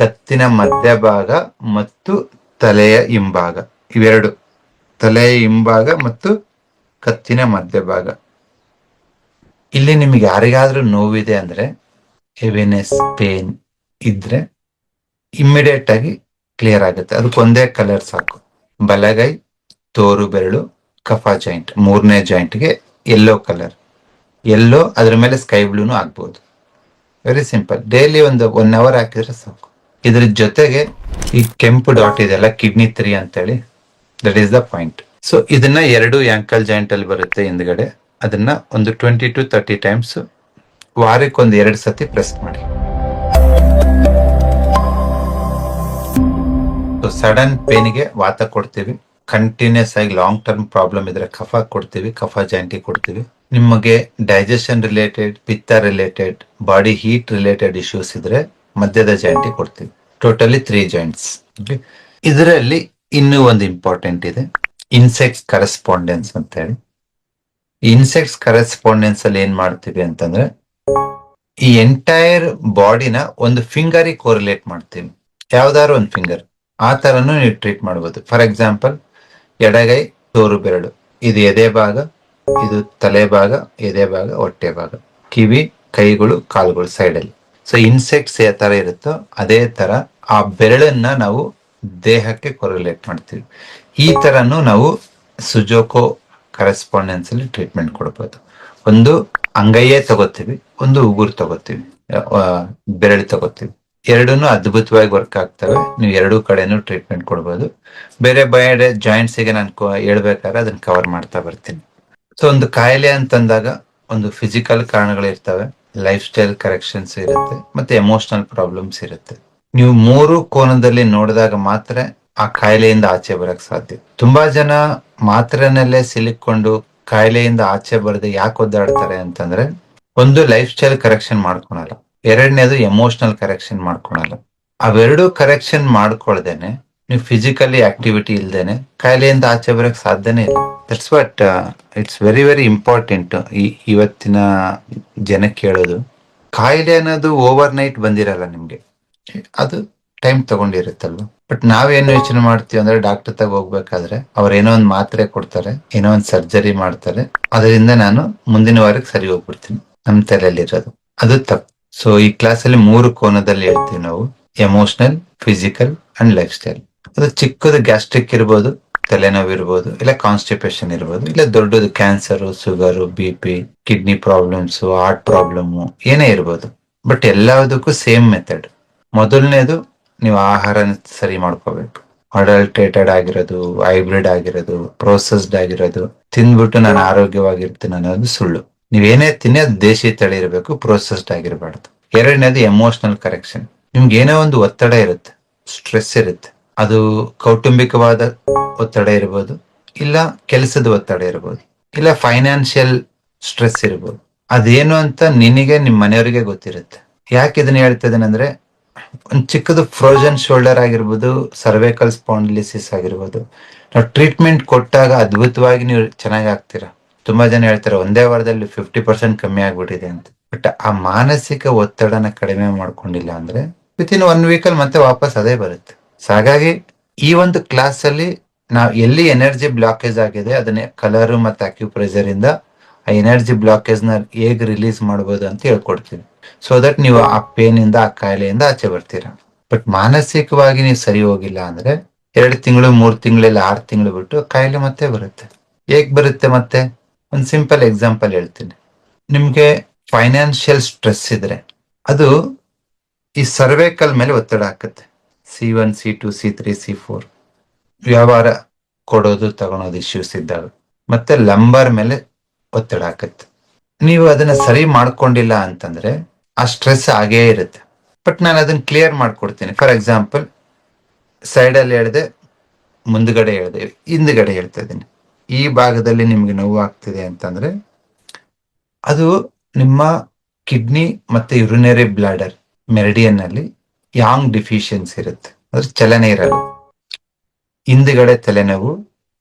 ಕತ್ತಿನ ಮಧ್ಯಭಾಗ ಮತ್ತು ತಲೆಯ ಹಿಂಭಾಗ, ಇವೆರಡು, ತಲೆಯ ಹಿಂಭಾಗ ಮತ್ತು ಕತ್ತಿನ ಮಧ್ಯಭಾಗ. ಇಲ್ಲಿ ನಿಮ್ಗೆ ಯಾರಿಗಾದ್ರೂ ನೋವಿದೆ ಅಂದ್ರೆ, ಹೆವಿನೆಸ್, ಪೇನ್ ಇದ್ರೆ ಇಮ್ಮಿಡಿಯೇಟ್ ಆಗಿ ಕ್ಲಿಯರ್ ಆಗುತ್ತೆ. ಅದಕ್ಕೊಂದೇ ಕಲರ್ ಸಾಕು. ಬಲಗೈ, ತೋರು ಬೆರಳು, ಕಫ ಜಾಯಿಂಟ್, 3ನೇ ಜಾಯಿಂಟ್ಗೆ ಯೆಲ್ಲೋ ಕಲರ್. ಯೆಲ್ಲೋ, ಅದ್ರ ಮೇಲೆ ಸ್ಕೈ ಬ್ಲೂನು ಆಗ್ಬೋದು. Very simple. ಡೈಲಿ ಒಂದು 1 hour ಹಾಕಿದ್ರೆ ಸಾಕು. ಇದ್ರ ಜೊತೆಗೆ ಈ ಕೆಂಪು ಡಾಟ್ ಇದೆಲ್ಲ ಕಿಡ್ನಿ 3 ಅಂತೇಳಿ, that is the point. So ಇದನ್ನ 2 ಆಂಕಲ್ ಜಾಯಿಂಟ್ ಅಲ್ಲಿ ಬರುತ್ತೆ ಹಿಂದ್ಗಡೆ. ಅದನ್ನ ಒಂದು 20 to 30 ಟೈಮ್ಸ್ ವಾರಕ್ಕೊಂದು 2 ಸತಿ ಪ್ರೆಸ್ ಮಾಡಿ. ಸಡನ್ ಪೇನ್ಗೆ ವಾತ ಕೊಡ್ತೀವಿ. ಕಂಟಿನ್ಯೂಸ್ ಆಗಿ ಲಾಂಗ್ ಟರ್ಮ್ ಪ್ರಾಬ್ಲಮ್ ಇದ್ರೆ ಕಫ ಕೊಡ್ತೀವಿ, ಕಫ ಜಾಯಿಂಟಿಗೆ ಕೊಡ್ತೀವಿ. ನಿಮಗೆ ಡೈಜೆಷನ್ ರಿಲೇಟೆಡ್, ಪಿತ್ತ related, body heat related issues ಇದ್ರೆ ಮಧ್ಯದ ಜಾಯಿಂಟಿಗೆ ಕೊಡ್ತೀವಿ. Totally 3 joints. ಇದರಲ್ಲಿ ಇನ್ನೂ ಒಂದು ಇಂಪಾರ್ಟೆಂಟ್ ಇದೆ, ಇನ್ಸೆಕ್ಟ್ಸ್ ಕರೆಸ್ಪಾಂಡೆನ್ಸ್ ಅಂತ ಹೇಳಿ. ಇನ್ಸೆಕ್ಟ್ಸ್ ಕರೆಸ್ಪಾಂಡೆನ್ಸ್ ಅಲ್ಲಿ ಏನ್ ಮಾಡ್ತೀವಿ ಅಂತಂದ್ರೆ, ಈ ಎಂಟೈರ್ ಬಾಡಿನ ಒಂದು ಫಿಂಗರ್ ಕೋರಿಲೇಟ್ ಮಾಡ್ತೀವಿ. ಯಾವ್ದಾದ್ರು ಒಂದು ಫಿಂಗರ್, ಆ ತರನು ನೀವು ಟ್ರೀಟ್ ಮಾಡಬಹುದು. ಫಾರ್ ಎಕ್ಸಾಂಪಲ್, ಎಡಗೈ ತೋರು ಬೆರಳು, ಇದು ಎದೆ ಭಾಗ, ಇದು ತಲೆ ಭಾಗ, ಎದೆ ಭಾಗ, ಹೊಟ್ಟೆ ಭಾಗ, ಕಿವಿ, ಕೈಗಳು, ಕಾಲುಗಳು ಸೈಡ್ ಅಲ್ಲಿ. ಸೊ ಇನ್ಸೆಕ್ಟ್ಸ್ ಯಾವ ತರ ಇರುತ್ತೋ ಅದೇ ತರ ಆ ಬೆರಳನ್ನ ನಾವು ದೇಹಕ್ಕೆ ಕೊರಿಲೇಟ್ ಮಾಡ್ತೀವಿ. ಈ ತರನು ನಾವು ಸುಜೋಕೋ ಕರೆಸ್ಪಾಂಡೆನ್ಸ್ ಅಲ್ಲಿ ಟ್ರೀಟ್ಮೆಂಟ್ ಕೊಡ್ಬೋದು. ಒಂದು ಅಂಗೈಯೇ ತಗೋತೀವಿ, ಒಂದು ಉಗುರು ತಗೋತೀವಿ, ಬೆರಳು ತಗೋತೀವಿ. ಎರಡೂನು ಅದ್ಭುತವಾಗಿ ವರ್ಕ್ ಆಗ್ತವೆ. ನೀವು 2 ಕಡೆನೂ ಟ್ರೀಟ್ಮೆಂಟ್ ಕೊಡ್ಬೋದು. ಬೇರೆ ಬೇರೆ ಜಾಯಿಂಟ್ಸ್ ಗೆ ನಾನು ಹೇಳ್ಬೇಕಾದ್ರೆ ಅದನ್ನ ಕವರ್ ಮಾಡ್ತಾ ಬರ್ತೀನಿ. ಸೊ ಒಂದು ಕಾಯಿಲೆ ಅಂತಂದಾಗ ಒಂದು ಫಿಸಿಕಲ್ ಕಾರಣಗಳಿರ್ತವೆ, ಲೈಫ್ ಸ್ಟೈಲ್ ಕರೆಕ್ಷನ್ಸ್ ಇರುತ್ತೆ, ಮತ್ತೆ ಎಮೋಷನಲ್ ಪ್ರಾಬ್ಲಮ್ಸ್ ಇರುತ್ತೆ. ನೀವು 3 ಕೋನದಲ್ಲಿ ನೋಡಿದಾಗ ಮಾತ್ರ ಆ ಕಾಯಿಲೆಯಿಂದ ಆಚೆ ಬರಕ್ ಸಾಧ್ಯ. ತುಂಬಾ ಜನ ಮಾತ್ರೆನಲ್ಲೇ ಸಿಲುಕೊಂಡು ಕಾಯಿಲೆಯಿಂದ ಆಚೆ ಬರದೆ ಯಾಕೆ ಒದ್ದಾಡ್ತಾರೆ ಅಂತಂದ್ರೆ, ಒಂದು ಲೈಫ್ ಸ್ಟೈಲ್ ಕರೆಕ್ಷನ್ ಮಾಡ್ಕೊಳಲ್ಲ, ಎರಡನೇದು ಎಮೋಷನಲ್ ಕರೆಕ್ಷನ್ ಮಾಡ್ಕೊಳಲ್ಲ. ಅವೆರಡು ಕರೆಕ್ಷನ್ ಮಾಡ್ಕೊಳ್ದೇನೆ, ನೀವು ಫಿಸಿಕಲಿ ಆಕ್ಟಿವಿಟಿ ಇಲ್ದೇನೆ ಕಾಯಿಲೆಯಿಂದ ಆಚೆ ಬರಕ್ ಸಾಧ್ಯನೇ ಇಲ್ಲ. That's what it's very very important ಇವತ್ತಿನ ಜನಕ್ಕೆ ಹೇಳೋದು. ಕಾಯಿಲೆ ಅನ್ನೋದು ಓವರ್ ನೈಟ್ ಬಂದಿರಲ್ಲ ನಿಮ್ಗೆ, ಅದು ಟೈಮ್ ತಗೊಂಡಿರುತ್ತಲ್ವ. ಬಟ್ ನಾವೇನು ಯೋಚನೆ ಮಾಡ್ತೀವಿ ಅಂದ್ರೆ, ಡಾಕ್ಟರ್ ತಗ ಹೋಗ್ಬೇಕಾದ್ರೆ ಅವ್ರ ಏನೋ ಒಂದು ಮಾತ್ರೆ ಕೊಡ್ತಾರೆ, ಏನೋ ಒಂದು ಸರ್ಜರಿ ಮಾಡ್ತಾರೆ, ಅದರಿಂದ ನಾನು ಮುಂದಿನ ವಾರಕ್ಕೆ ಸರಿ ಹೋಗ್ಬಿಡ್ತೀನಿ, ನಮ್ ತಲೆಯಲ್ಲಿ ಇರೋದು. ಅದು ತಪ್ಪು. ಸೊ ಈ ಕ್ಲಾಸ್ ಅಲ್ಲಿ 3 ಕೋನದಲ್ಲಿ ಹೇಳ್ತೀವಿ ನಾವು, emotional, physical and life style. ಅದು ಚಿಕ್ಕದು ಗ್ಯಾಸ್ಟ್ರಿಕ್ ಇರ್ಬೋದು, ತಲೆನೋವು ಇರ್ಬೋದು, ಇಲ್ಲ ಕಾನ್ಸ್ಟಿಪೇಷನ್ ಇರ್ಬೋದು, ಇಲ್ಲ ದೊಡ್ಡದು cancer, sugar, BP, kidney problems, heart problem, ಏನೇ ಇರ್ಬೋದು. ಬಟ್ ಎಲ್ಲದಕ್ಕೂ ಸೇಮ್ ಮೆಥಡ್. ಮೊದಲನೇದು, ನೀವು ಆಹಾರನ ಸರಿ ಮಾಡ್ಕೋಬೇಕು. ಅಡಲ್ಟ್ರೇಟೆಡ್ ಆಗಿರೋದು, ಹೈಬ್ರಿಡ್ ಆಗಿರೋದು, ಪ್ರೋಸೆಸ್ಡ್ ಆಗಿರೋದು ತಿಂದ್ಬಿಟ್ಟು ನಾನು ಆರೋಗ್ಯವಾಗಿರ್ತೀನಿ ಅನ್ನೋದು ಸುಳ್ಳು. ನೀವೇನೇ ತಿನ್ನಿ ಅದು ದೇಶಿ ತಳಿ ಇರಬೇಕು, ಪ್ರೋಸೆಸ್ಡ್ ಆಗಿರಬಾರ್ದು. ಎರಡನೇದು ಎಮೋಷನಲ್ ಕರೆಕ್ಷನ್. ನಿಮ್ಗೆ ಏನೋ ಒಂದು ಒತ್ತಡ ಇರುತ್ತೆ, ಸ್ಟ್ರೆಸ್ ಇರುತ್ತೆ. ಅದು ಕೌಟುಂಬಿಕವಾದ ಒತ್ತಡ ಇರ್ಬೋದು, ಇಲ್ಲ ಕೆಲಸದ ಒತ್ತಡ ಇರ್ಬೋದು, ಇಲ್ಲ ಫೈನಾನ್ಷಿಯಲ್ ಸ್ಟ್ರೆಸ್ ಇರ್ಬೋದು. ಅದೇನು ಅಂತ ನಿನಗೆ, ನಿಮ್ಮ ಮನೆಯವರಿಗೆ ಗೊತ್ತಿರುತ್ತೆ. ಯಾಕೆ ಇದನ್ನ ಹೇಳ್ತಾ ಇದ್ದೇನೆಂದ್ರೆ, ಒಂದು ಚಿಕ್ಕದು ಫ್ರೋಜನ್ ಶೋಲ್ಡರ್ ಆಗಿರ್ಬೋದು, ಸರ್ವೈಕಲ್ ಸ್ಪಾಂಡಿಲಿಸಿಸ್ ಆಗಿರ್ಬೋದು, ನಾವು ಟ್ರೀಟ್ಮೆಂಟ್ ಕೊಟ್ಟಾಗ ಅದ್ಭುತವಾಗಿ ನೀವು ಚೆನ್ನಾಗಿ ಆಗ್ತೀರಾ. ತುಂಬಾ ಜನ ಹೇಳ್ತಾರೆ 1 ವಾರದಲ್ಲಿ 50% ಕಮ್ಮಿ ಆಗ್ಬಿಟ್ಟಿದೆ ಅಂತ. ಬಟ್ ಆ ಮಾನಸಿಕ ಒತ್ತಡನ ಕಡಿಮೆ ಮಾಡ್ಕೊಂಡಿಲ್ಲ ಅಂದ್ರೆ ವಿತಿನ್ 1 week ಅಲ್ಲಿ ಮತ್ತೆ ವಾಪಸ್ ಅದೇ ಬರುತ್ತೆ. ಹಾಗಾಗಿ ಈ ಒಂದು ಕ್ಲಾಸ್ ಅಲ್ಲಿ ನಾವು ಎಲ್ಲಿ ಎನರ್ಜಿ ಬ್ಲಾಕೇಜ್ ಆಗಿದೆ ಅದನ್ನ ಕಲರ್ ಮತ್ತೆ ಅಕ್ಯುಪ್ರೆಷರ್ ಇಂದ ಆ ಎನರ್ಜಿ ಬ್ಲಾಕೇಜ್ ನ ಹೇಗೆ ರಿಲೀಸ್ ಮಾಡಬಹುದು ಅಂತ ಹೇಳ್ಕೊಡ್ತೀವಿ. ಸೊ ದಟ್ ನೀವು ಆ ಪೇನ್ ಇಂದ, ಆ ಕಾಯಿಲೆಯಿಂದ ಆಚೆ ಬರ್ತೀರಾ. ಬಟ್ ಮಾನಸಿಕವಾಗಿ ನೀವು ಸರಿ ಹೋಗಿಲ್ಲ ಅಂದ್ರೆ 2 ತಿಂಗಳು, 3 ತಿಂಗಳಲ್ಲಿ 6 ತಿಂಗಳು ಬಿಟ್ಟು ಕಾಯಿಲೆ ಮತ್ತೆ ಬರುತ್ತೆ. ಹೇಗ್ ಬರುತ್ತೆ ಮತ್ತೆ? ಒಂದು ಸಿಂಪಲ್ ಎಕ್ಸಾಂಪಲ್ ಹೇಳ್ತೀನಿ. ನಿಮ್ಗೆ ಫೈನಾನ್ಷಿಯಲ್ ಸ್ಟ್ರೆಸ್ ಇದ್ರೆ ಅದು ಈ ಸರ್ವೈಕಲ್ ಮೇಲೆ ಒತ್ತಡ ಹಾಕುತ್ತೆ. C1, C2, C3, C4 ವ್ಯವಹಾರ ಕೊಡೋದು ತಗೊಳೋದು ಇಶ್ಯೂಸ್ ಇದ್ದಾಗ, ಮತ್ತೆ ಲಂಬರ್ ಮೇಲೆ ಒತ್ತಡ ಹಾಕುತ್ತೆ. ನೀವು ಅದನ್ನ ಸರಿ ಮಾಡ್ಕೊಂಡಿಲ್ಲ ಅಂತಂದ್ರೆ ಆ ಸ್ಟ್ರೆಸ್ ಆಗೇ ಇರುತ್ತೆ. ಬಟ್ ನಾನು ಅದನ್ನ ಕ್ಲಿಯರ್ ಮಾಡ್ಕೊಡ್ತೀನಿ. ಫಾರ್ ಎಕ್ಸಾಂಪಲ್, ಸೈಡ್ ಅಲ್ಲಿ ಹೇಳಿದೆ, ಮುಂದ್ಗಡೆ ಹೇಳಿದೆ, ಹಿಂದ್ಗಡೆ ಹೇಳ್ತಾ ಇದ್ದೀನಿ. ಈ ಭಾಗದಲ್ಲಿ ನಿಮ್ಗೆ ನೋವು ಆಗ್ತಿದೆ ಅಂತಂದ್ರೆ ಅದು ನಿಮ್ಮ ಕಿಡ್ನಿ ಮತ್ತೆ ಯುರಿನರಿ ಬ್ಲಾಡರ್ ಮೆರಿಡಿಯನ್ ಅಲ್ಲಿ ಯಾಂಗ್ ಡಿಫಿಷಿಯನ್ಸಿ ಇರುತ್ತೆ, ಅದ್ರ ಚಲನೆ ಇರಲ್ಲ. ಹಿಂದ್ಗಡೆ ತಲೆನೋವು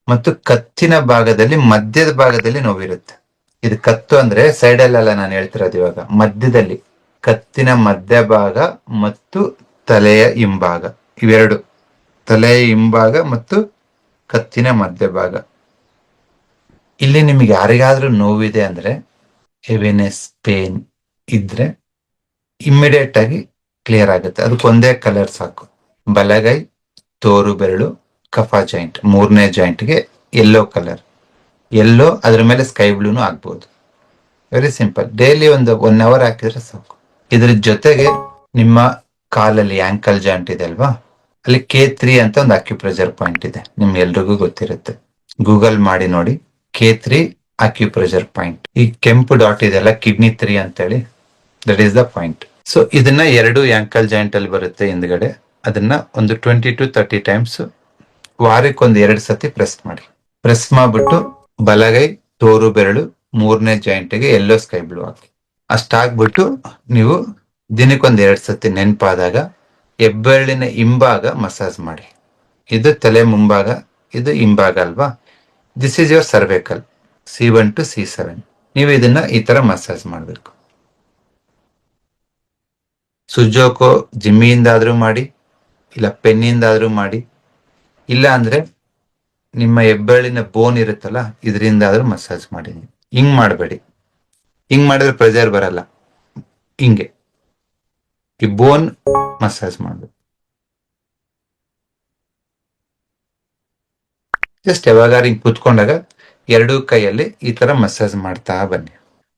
ಮತ್ತು ಕತ್ತಿನ ಭಾಗದಲ್ಲಿ, ಮಧ್ಯದ ಭಾಗದಲ್ಲಿ ನೋವಿರುತ್ತೆ. ಇದು ಕತ್ತು ಅಂದ್ರೆ ಸೈಡ್ ಅಲ್ಲ ನಾನು ಹೇಳ್ತಿರೋದು, ಇವಾಗ ಮಧ್ಯದಲ್ಲಿ, ಕತ್ತಿನ ಮಧ್ಯಭಾಗ ಮತ್ತು ತಲೆಯ ಹಿಂಭಾಗ, ಇವೆರಡು, ತಲೆಯ ಹಿಂಭಾಗ ಮತ್ತು ಕತ್ತಿನ ಮಧ್ಯಭಾಗ. ಇಲ್ಲಿ ನಿಮ್ಗೆ ಯಾರಿಗಾದ್ರೂ ನೋವಿದೆ ಅಂದ್ರೆ, ಹೆವಿನೆಸ್, ಪೇನ್ ಇದ್ರೆ ಇಮ್ಮಿಡಿಯೇಟ್ ಆಗಿ ಕ್ಲಿಯರ್ ಆಗುತ್ತೆ. ಅದಕ್ಕೊಂದೇ ಕಲರ್ ಸಾಕು. ಬಲಗೈ, ತೋರು ಬೆರಳು, ಕಫ ಜಾಯಿಂಟ್, 3ನೇ ಜಾಯಿಂಟ್ಗೆ ಯೆಲ್ಲೋ ಕಲರ್. ಯೆಲ್ಲೋ, ಅದ್ರ ಮೇಲೆ ಸ್ಕೈ ಬ್ಲೂನು ಆಗ್ಬೋದು. Very simple. ಡೈಲಿ ಒಂದು 1 hour ಹಾಕಿದ್ರೆ ಸಾಕು. ಇದ್ರ ಜೊತೆಗೆ ನಿಮ್ಮ ಕಾಲಲ್ಲಿ ಆಂಕಲ್ ಜಾಯಿಂಟ್ ಇದೆ ಅಲ್ವಾ, ಅಲ್ಲಿ K3 ಅಂತ ಒಂದು ಅಕ್ಯುಪ್ರೆಷರ್ ಪಾಯಿಂಟ್ ಇದೆ. ನಿಮ್ಗೆಲ್ರಿಗೂ ಗೊತ್ತಿರುತ್ತೆ. ಗೂಗಲ್ ಮಾಡಿ ನೋಡಿ, K3 ಅಕ್ಯುಪ್ರೆಷರ್ ಪಾಯಿಂಟ್. ಈ ಕೆಂಪು ಡಾಟ್ ಇದೆಲ್ಲ ಕಿಡ್ನಿ 3 ಅಂತೇಳಿ, that is the point. So ಇದನ್ನ 2 ಆಂಕಲ್ ಜಾಯಿಂಟ್ ಅಲ್ಲಿ ಬರುತ್ತೆ ಹಿಂದ್ಗಡೆ. ಅದನ್ನ ಒಂದು 20 to 30 ಟೈಮ್ಸ್ ವಾರಕ್ಕೊಂದು 2 ಸತಿ ಪ್ರೆಸ್ ಮಾಡಿ. ಪ್ರೆಸ್ ಮಾಡ್ಬಿಟ್ಟು ಬಲಗೈ, ತೋರು ಬೆರಳು, 3ನೇ ಜಾಯಿಂಟ್ಗೆ ಯೆಲ್ಲೋ ಸ್ಕೈ ಬ್ಲೂ ಹಾಕಿ. ಅಷ್ಟಾಗ್ಬಿಟ್ಟು ನೀವು ದಿನಕ್ಕೊಂದು 2 ಸತಿ ನೆನಪಾದಾಗ ಹೆಬ್ಬೆರಳಿನ ಹಿಂಭಾಗ ಮಸಾಜ್ ಮಾಡಿ. ಇದು ತಲೆ ಮುಂಭಾಗ, ಇದು ಹಿಂಭಾಗ ಅಲ್ವಾ. This is your cervical, C1 to C7. ನೀವು ಇದನ್ನ ಈ ತರ ಮಸಾಜ್ ಮಾಡಬೇಕು. ಸುಜೋಕೋ ಜಿಮ್ಮಿಯಿಂದಾದ್ರೂ ಮಾಡಿ, ಇಲ್ಲ ಪೆನ್ನಿಂದಾದ್ರೂ ಮಾಡಿ, ಇಲ್ಲ ಅಂದ್ರೆ ನಿಮ್ಮ ಹೆಬ್ಬೆರಳಿನ ಬೋನ್ ಇರುತ್ತಲ್ಲ, ಇದರಿಂದಾದ್ರೂ ಮಸಾಜ್ ಮಾಡಿ. ಹಿಂಗ್ ಮಾಡಬೇಡಿ. ಹಿಂಗ್ ಮಾಡಿದ್ರೆ ಪ್ರೆಷರ್ ಬರಲ್ಲ. ಹಿಂಗೆ ಈ ಬೋನ್ ಮಸಾಜ್ ಮಾಡಬೇಕು. ಜಸ್ಟ್ ಯಾವಾಗ ಹಿಂಗ್ ಕುತ್ಕೊಂಡಾಗ 2 ಕೈಯಲ್ಲಿ ಈ ತರ ಮಸಾಜ್ ಮಾಡ್ತಾ ಬನ್ನಿ.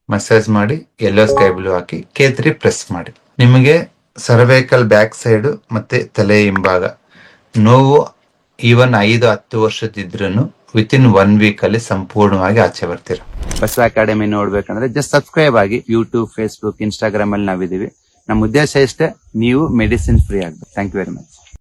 ಮಸಾಜ್ ಮಾಡಿ ಯೆಲ್ಲೋ ಸ್ಕೈ ಬ್ಲೂ ಹಾಕಿ K3 ಪ್ರೆಸ್ ಮಾಡಿ. ನಿಮಗೆ ಸರ್ವೈಕಲ್ ಬ್ಯಾಕ್ ಸೈಡ್ ಮತ್ತೆ ತಲೆ ಹಿಂಭಾಗ ನೋವು ಈವನ್ 5-10 ವರ್ಷದಿದ್ರು ವಿತಿನ್ 1 week ಅಲ್ಲಿ ಸಂಪೂರ್ಣವಾಗಿ ಆಚೆ ಬರ್ತೀರಾ. ಬಸವ ಅಕಾಡೆಮಿ ನೋಡ್ಬೇಕಂದ್ರೆ ಜಸ್ಟ್ ಸಬ್ಸ್ಕ್ರೈಬ್ ಆಗಿ. ಯೂಟ್ಯೂಬ್, ಫೇಸ್ಬುಕ್, ಇನ್ಸ್ಟಾಗ್ರಾಮ್ ಅಲ್ಲಿ ನಾವಿದೀವಿ. ನಮ್ಮ ಉದ್ದೇಶ ಇಷ್ಟೇ, ನೀವು ಮೆಡಿಸಿನ್ ಫ್ರೀ ಆಗ್ಬೇಕು. Thank you very much.